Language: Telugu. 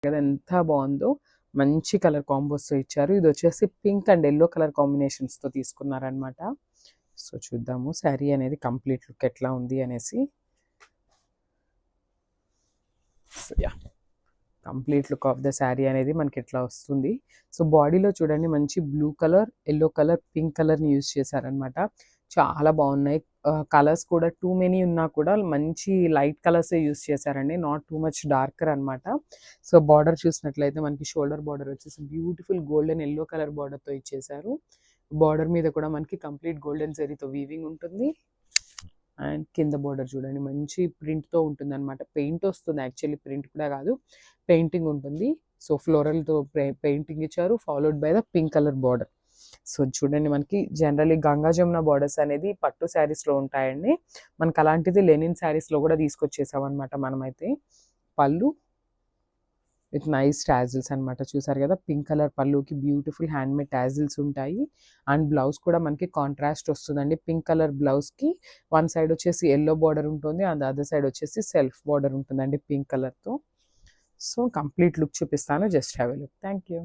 కదా ఎంత బాగుందో, మంచి కలర్ కాంబోస్తో ఇచ్చారు. ఇది వచ్చేసి పింక్ అండ్ ఎల్లో కలర్ కాంబినేషన్స్తో తీసుకున్నారనమాట. సో చూద్దాము శారీ అనేది కంప్లీట్ లుక్ ఎట్లా ఉంది అనేసి. Yeah, complete look of the sari అనేది మనకి ఎట్లా వస్తుంది. సో బాడీలో చూడండి మంచి blue colour, yellow colour, pink కలర్ని యూజ్ చేశారనమాట. చాలా బాగున్నాయి. కలర్స్ కూడా టూ మెనీ ఉన్నా కూడా మంచి లైట్ కలర్సే యూజ్ చేశారండి, నాట్ టూ మచ్ డార్కర్ అనమాట. సో బార్డర్ చూసినట్లయితే మనకి షోల్డర్ బార్డర్ వచ్చేసి బ్యూటిఫుల్ గోల్డెన్ ఎల్లో కలర్ బార్డర్తో ఇచ్చేసారు. బార్డర్ మీద కూడా మనకి కంప్లీట్ గోల్డెన్ జరీతో వీవింగ్ ఉంటుంది. అండ్ కింద బార్డర్ చూడండి మంచి ప్రింట్తో ఉంటుంది అనమాట. పెయింట్ వస్తుంది, యాక్చువల్లీ ప్రింట్ కూడా కాదు, పెయింటింగ్ ఉంటుంది. సో ఫ్లోరల్తో పెయింటింగ్ ఇచ్చారు, followed by the pink colour border. So చూడండి మనకి జనరల్లీ గంగా జమున బార్డర్స్ అనేది పట్టు శారీస్లో ఉంటాయండి. మనకు అలాంటిది లెనిన్ శారీస్లో కూడా తీసుకొచ్చేసామన్నమాట మనమైతే. పళ్ళు విత్ నైస్ టాజిల్స్ అనమాట. చూసారు కదా, పింక్ కలర్ పళ్ళుకి బ్యూటిఫుల్ హ్యాండ్మేడ్ టాజిల్స్ ఉంటాయి. అండ్ బ్లౌజ్ కూడా మనకి కాంట్రాస్ట్ వస్తుందండి. పింక్ కలర్ బ్లౌజ్కి వన్ సైడ్ వచ్చేసి ఎల్లో బార్డర్ ఉంటుంది, అండ్ అదర్ సైడ్ వచ్చేసి సెల్ఫ్ బార్డర్ ఉంటుందండి పింక్ కలర్తో. సో కంప్లీట్ లుక్ చూపిస్తాను, just have a look. Thank you.